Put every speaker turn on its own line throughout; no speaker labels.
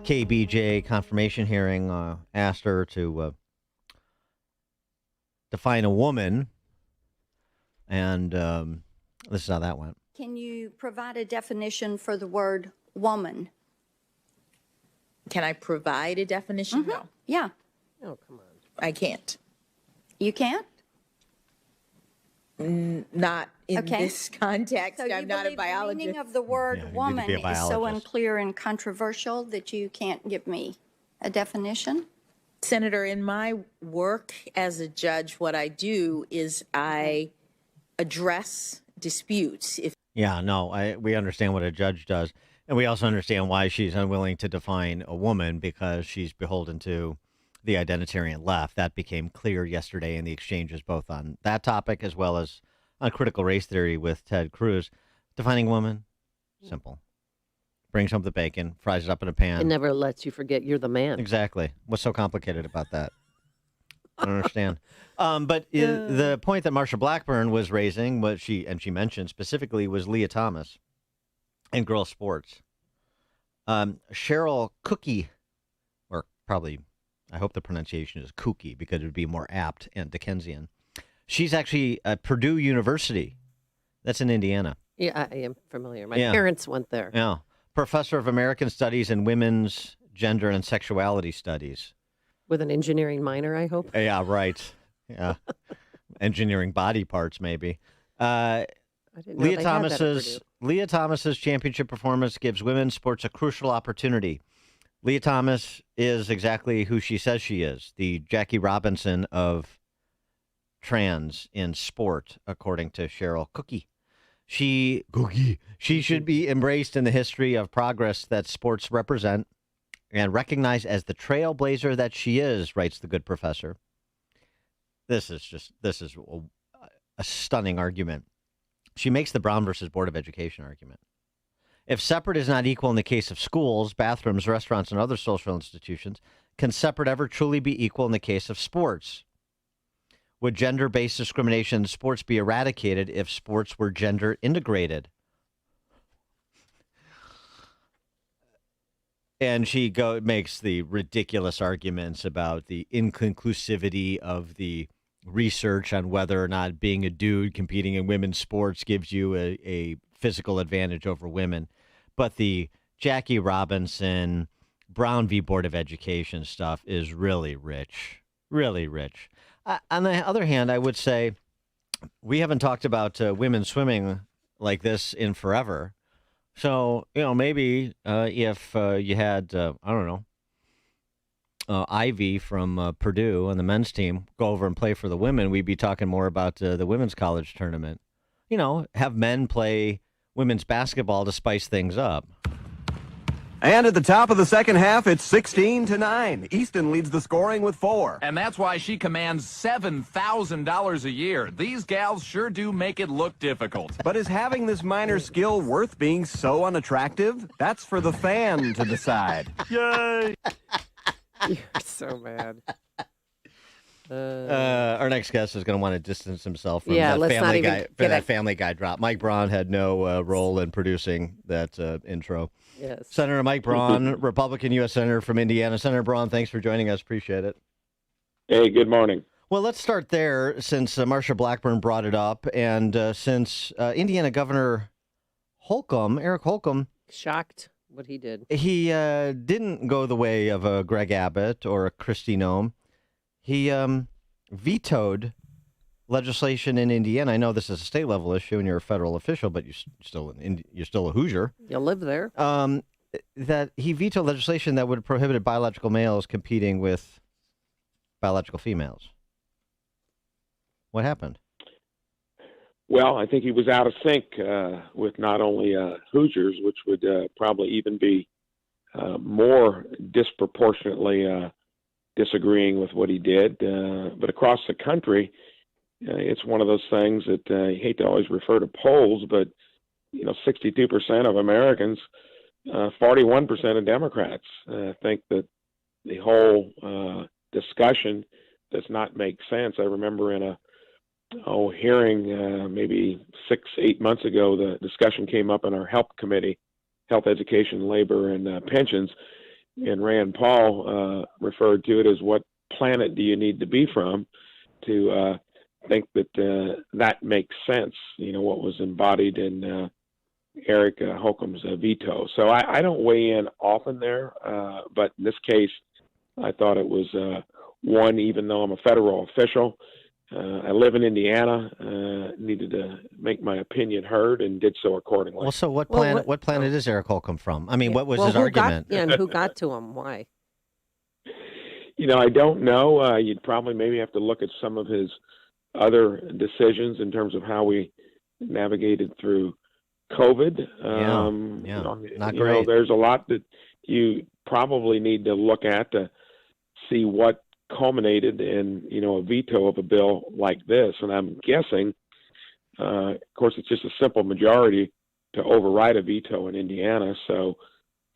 KBJ confirmation hearing asked her to define a woman, and this is how that went.
Can you provide a definition for the word woman?
Can I provide a definition?
Mm-hmm.
No.
Yeah.
Oh, come on.
I can't.
You can't?
Not in
Okay.
this context.
So
I'm not a
The
biologist.
meaning of the word
Yeah, you need to
woman
be a
is so
biologist.
unclear and controversial that you can't give me a definition?
Senator, in my work as a judge, what I do is I address disputes.
Yeah, no, we understand what a judge does, and we also understand why she's unwilling to define a woman because she's beholden to the identitarian left. That became clear yesterday in the exchanges, both on that topic as well as on critical race theory with Ted Cruz. Defining woman, simple. Brings home the bacon, fries it up in a pan.
It never lets you forget you're the man.
Exactly. What's so complicated about that? I don't understand. The point that Marsha Blackburn was raising, what she mentioned specifically, was Leah Thomas and girls' sports. Cheryl Cookie, or probably, I hope the pronunciation is Kookie because it would be more apt and Dickensian. She's actually at Purdue University. That's in Indiana.
Yeah, I am familiar. My parents went there.
Yeah. Professor of American Studies and Women's Gender and Sexuality Studies.
With an engineering minor, I hope.
Yeah, right. Yeah. Engineering body parts, maybe.
I didn't know they had that at Purdue.
Leah Thomas's championship performance gives women's sports a crucial opportunity. Leah Thomas is exactly who she says she is, the Jackie Robinson of trans in sport, according to Cheryl Cookie. She should be embraced in the history of progress that sports represent and recognized as the trailblazer that she is, writes the good professor. This is a stunning argument. She makes the Braun versus Board of Education argument. If separate is not equal in the case of schools, bathrooms, restaurants, and other social institutions, can separate ever truly be equal in the case of sports? Would gender-based discrimination in sports be eradicated if sports were gender integrated? And she makes the ridiculous arguments about the inconclusivity of the research on whether or not being a dude competing in women's sports gives you a physical advantage over women. But the Jackie Robinson, Braun v. Board of Education stuff is really rich, really rich. On the other hand, I would say we haven't talked about women swimming like this in forever. So, maybe if you had, I don't know, Ivy from Purdue on the men's team go over and play for the women, we'd be talking more about the women's college tournament. Have men play women's basketball to spice things up.
And at the top of the second half, it's 16-9. Easton leads the scoring with 4.
And that's why she commands $7,000 a year. These gals sure do make it look difficult.
But is having this minor skill worth being so unattractive? That's for the fan to decide.
Yay!
You're so mad.
Our next guest is going to want to distance himself from
Yeah,
that
let's not
Family
even
Guy
get
for that
it.
Family Guy drop. Mike Braun had no role in producing that intro.
Yes.
Senator Mike Braun, Republican U.S. Senator from Indiana. Senator Braun, thanks for joining us. Appreciate it.
Hey, good morning.
Well, let's start there since Marsha Blackburn brought it up, and since Indiana Governor Eric Holcomb,
Shocked what he did.
he didn't go the way of a Greg Abbott or a Kristi Noem. He vetoed legislation in Indiana. I know this is a state level issue, and you're a federal official, but you're still a Hoosier.
You live there.
That he vetoed legislation that would prohibit biological males competing with biological females. What happened?
Well, I think he was out of sync with not only Hoosiers, which would probably even be more disproportionately disagreeing with what he did. But across the country, it's one of those things that you hate to always refer to polls, but 62% of Americans, 41% of Democrats think that the whole discussion does not make sense. I remember in a hearing maybe 6-8 months ago, the discussion came up in our health committee, health, education, labor, and pensions, and Rand Paul referred to it as what planet do you need to be from to think that that makes sense, what was embodied in Eric Holcomb's veto. So I don't weigh in often there, but in this case, I thought it was one, even though I'm a federal official, I live in Indiana, needed to make my opinion heard and did so accordingly.
Well, so what
Well,
planet? What planet is Eric Holcomb from? I mean, what was his
who
argument?
and who got to him? Why?
I don't know. You'd probably maybe have to look at some of his other decisions in terms of how we navigated through COVID.
Not great.
There's a lot that you probably need to look at to see what culminated in, a veto of a bill like this. And I'm guessing, of course, it's just a simple majority to override a veto in Indiana. So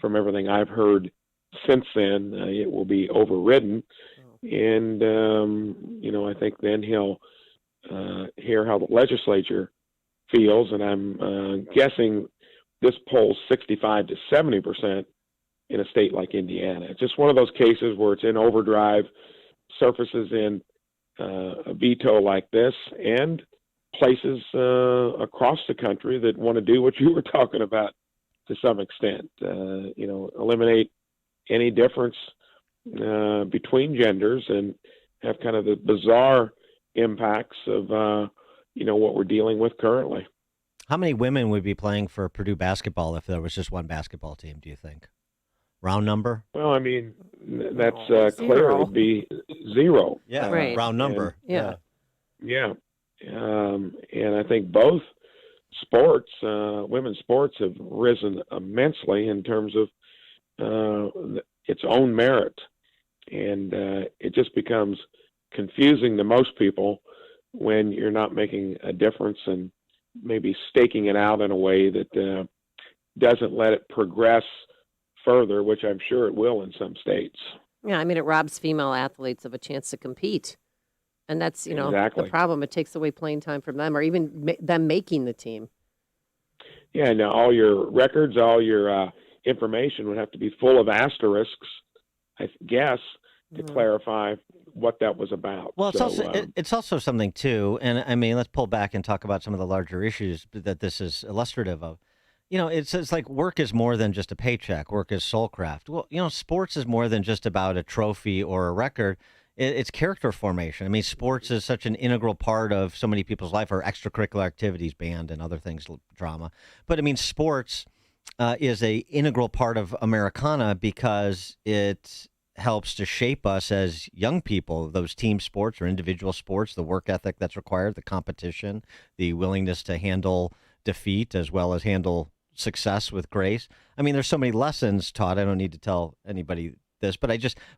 from everything I've heard since then, it will be overridden. And, I think then he'll hear how the legislature feels. And I'm guessing this polls 65 to 70% in a state like Indiana. It's just one of those cases where it's in overdrive, surfaces in a veto like this, and places across the country that want to do what you were talking about to some extent. Eliminate any difference between genders and have kind of the bizarre impacts of what we're dealing with currently.
How many women would be playing for Purdue basketball if there was just one basketball team, do you think? Round number?
Well, I mean, that's clear. It would be zero.
Yeah,
Right.
round number.
Yeah.
Yeah. And I think both sports, women's sports, have risen immensely in terms of its own merit. And it just becomes confusing to most people when you're not making a difference and maybe staking it out in a way that doesn't let it progress further, which I'm sure it will in some states.
Yeah, I mean, it robs female athletes of a chance to compete. And that's,
Exactly.
the problem. It takes away playing time from them or even them making the team.
Yeah, now all your records, all your information would have to be full of asterisks, I guess, to clarify what that was about.
Well, it's
So,
it's also something too, and I mean, let's pull back and talk about some of the larger issues that this is illustrative of. It's like work is more than just a paycheck. Work is soul craft. Well, sports is more than just about a trophy or a record. It's character formation. I mean, sports is such an integral part of so many people's life, or extracurricular activities, band and other things, drama. But I mean, sports is a integral part of Americana because it helps to shape us as young people. Those team sports or individual sports, the work ethic that's required, the competition, the willingness to handle defeat as well as handle success with grace. I mean, there's so many lessons taught. I don't need to tell anybody this, but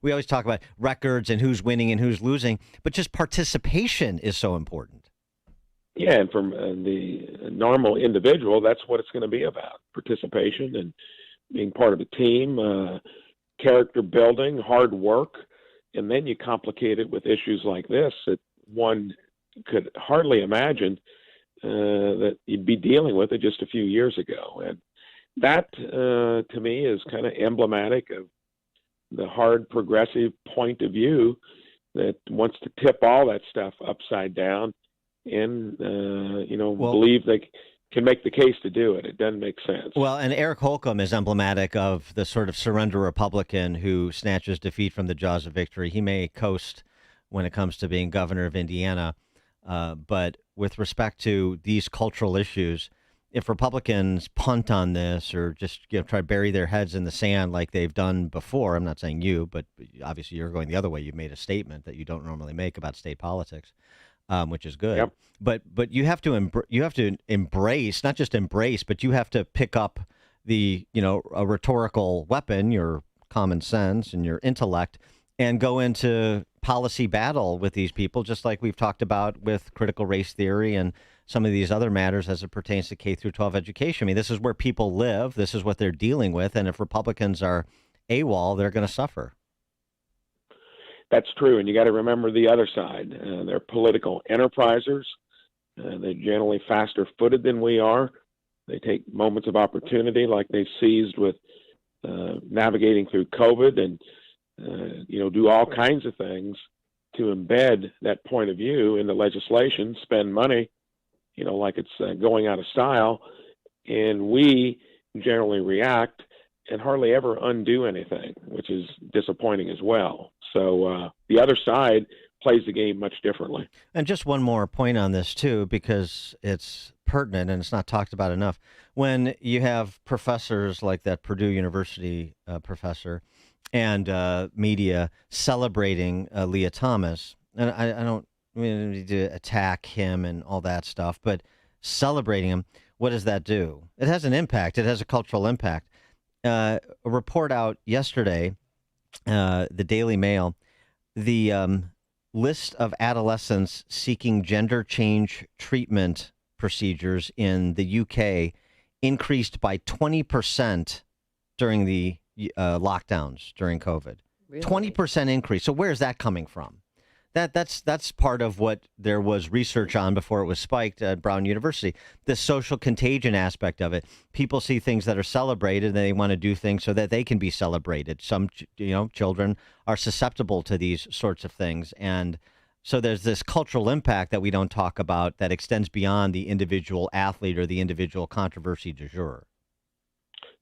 we always talk about records and who's winning and who's losing, but just participation is so important.
yeah, and from the normal individual, that's what it's going to be about: participation and being part of a team, character building, hard work, and then you complicate it with issues like this that one could hardly imagine that you'd be dealing with it just a few years ago. And that, to me, is kind of emblematic of the hard progressive point of view that wants to tip all that stuff upside down and, believe they can make the case to do it. It doesn't make sense.
Well, and Eric Holcomb is emblematic of the sort of surrender Republican who snatches defeat from the jaws of victory. He may coast when it comes to being governor of Indiana, but with respect to these cultural issues, if Republicans punt on this or just try to bury their heads in the sand like they've done before, I'm not saying you, but obviously you're going the other way. You've made a statement that you don't normally make about state politics, which is good.
Yep.
But you have to embrace, not just embrace, but you have to pick up a rhetorical weapon, your common sense and your intellect, and go into policy battle with these people, just like we've talked about with critical race theory and some of these other matters as it pertains to K through 12 education. I mean, this is where people live. This is what they're dealing with. And if Republicans are AWOL, they're going to suffer.
That's true. And you got to remember the other side. They're political enterprisers. They're generally faster footed than we are. They take moments of opportunity like they seized with navigating through COVID and, do all kinds of things to embed that point of view in the legislation, spend money, like it's going out of style. And we generally react and hardly ever undo anything, which is disappointing as well. So the other side plays the game much differently.
And just one more point on this, too, because it's pertinent and it's not talked about enough. When you have professors like that Purdue University professor and media celebrating Leah Thomas, and I don't mean to attack him and all that stuff, but celebrating him, what does that do? It has an impact. It has a cultural impact. A report out yesterday, the Daily Mail, the list of adolescents seeking gender change treatment procedures in the UK increased by 20% during the lockdowns during COVID.
Really?
20% increase. So where's that coming from? That's part of what there was research on before it was spiked at Braun University. The social contagion aspect of it. People see things that are celebrated and they want to do things so that they can be celebrated. Some, children are susceptible to these sorts of things. And so there's this cultural impact that we don't talk about that extends beyond the individual athlete or the individual controversy du jour.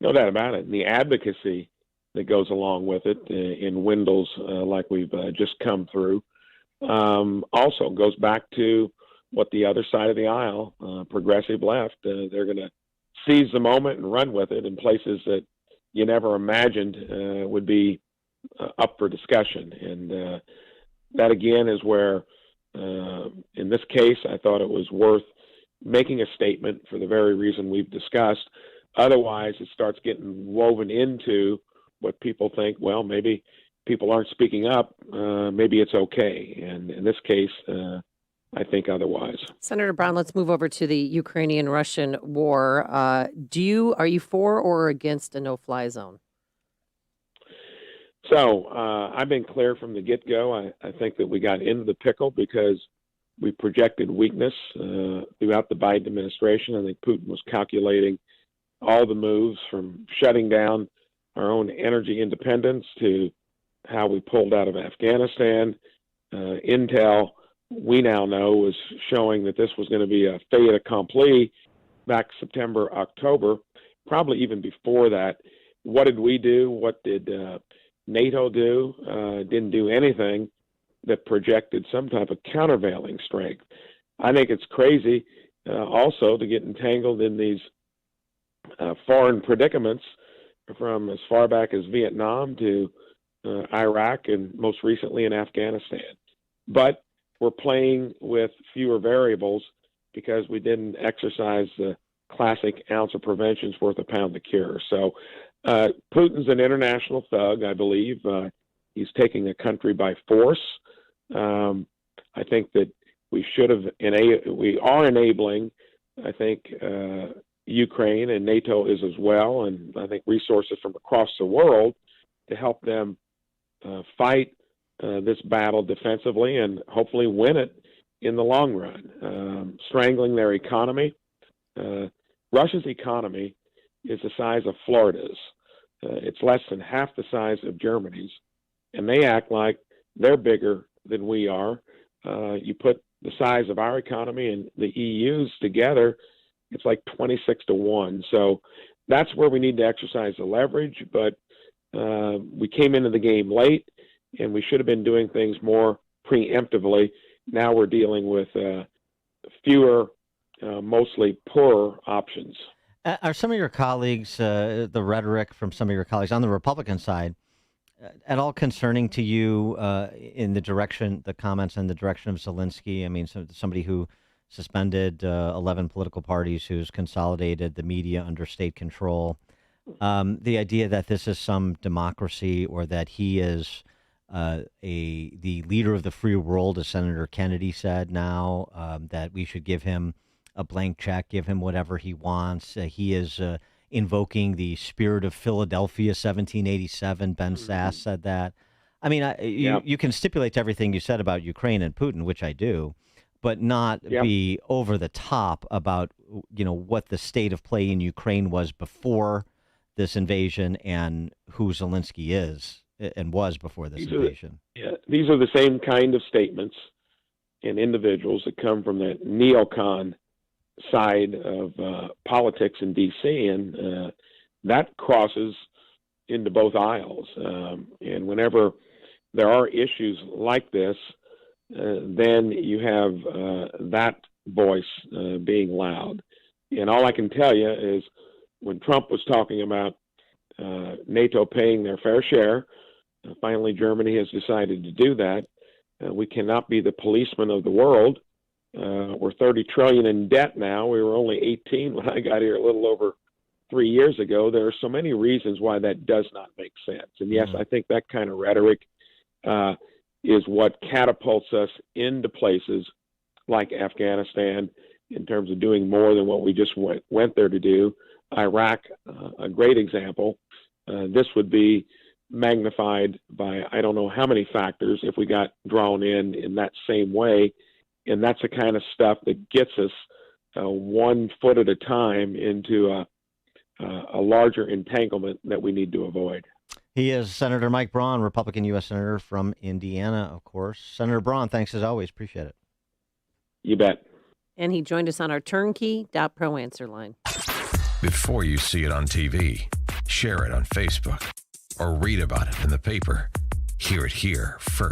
No doubt about it. And the advocacy that goes along with it in windows like we've just come through. Also goes back to what the other side of the aisle, progressive left, they're going to seize the moment and run with it in places that you never imagined would be up for discussion. And that, again, is where, in this case, I thought it was worth making a statement for the very reason we've discussed. Otherwise, it starts getting woven into what people think, well, maybe people aren't speaking up, maybe it's okay. And in this case, I think otherwise.
Senator Braun, let's move over to the Ukrainian-Russian war. Are you for or against a no-fly zone?
So I've been clear from the get-go. I think that we got into the pickle because we projected weakness throughout the Biden administration. I think Putin was calculating all the moves from shutting down our own energy independence to how we pulled out of Afghanistan. Intel, we now know, was showing that this was going to be a fait accompli back September, October, probably even before that. What did we do? What did NATO do? Didn't do anything that projected some type of countervailing strength. I think it's crazy also to get entangled in these foreign predicaments from as far back as Vietnam to Iraq and most recently in Afghanistan. But we're playing with fewer variables because we didn't exercise the classic ounce of prevention is worth a pound of cure. So Putin's an international thug, I believe. He's taking a country by force. I think that we are enabling, I think, Ukraine, and NATO is as well, and I think resources from across the world to help them fight this battle defensively and hopefully win it in the long run. Strangling their economy. Russia's economy is the size of Florida's. It's less than half the size of Germany's, and they act like they're bigger than we are. You put the size of our economy and the EU's together, it's like 26-1. So that's where we need to exercise the leverage, but we came into the game late, and we should have been doing things more preemptively. Now we're dealing with fewer, mostly poorer options.
Are some of your colleagues, the rhetoric from some of your colleagues on the Republican side, at all concerning to you in the comments in the direction of Zelensky? I mean, somebody who suspended 11 political parties, who's consolidated the media under state control. The idea that this is some democracy or that he is the leader of the free world, as Senator Kennedy said now, that we should give him a blank check, give him whatever he wants. He is invoking the spirit of Philadelphia, 1787. Ben Sass said that. I mean, you can stipulate to everything you said about Ukraine and Putin, which I do, but not be over the top about, what the state of play in Ukraine was before this invasion and who Zelensky is and was before this invasion.
These are the same kind of statements and individuals that come from the neocon side of politics in D.C., and that crosses into both aisles. And whenever there are issues like this, then you have that voice being loud. And all I can tell you is when Trump was talking about NATO paying their fair share, finally Germany has decided to do that. We cannot be the policeman of the world. We're 30 trillion in debt now. We were only 18 when I got here a little over 3 years ago. There are so many reasons why that does not make sense. And yes, I think that kind of rhetoric is what catapults us into places like Afghanistan in terms of doing more than what we just went there to do. Iraq, a great example. This would be magnified by I don't know how many factors if we got drawn in that same way. And that's the kind of stuff that gets us 1 foot at a time into a larger entanglement that we need to avoid.
He is Senator Mike Braun, Republican U.S. Senator from Indiana, of course. Senator Braun, thanks as always. Appreciate it.
You bet.
And he joined us on our turnkey.pro answer line.
Before you see it on TV, share it on Facebook, or read about it in the paper. Hear it here first.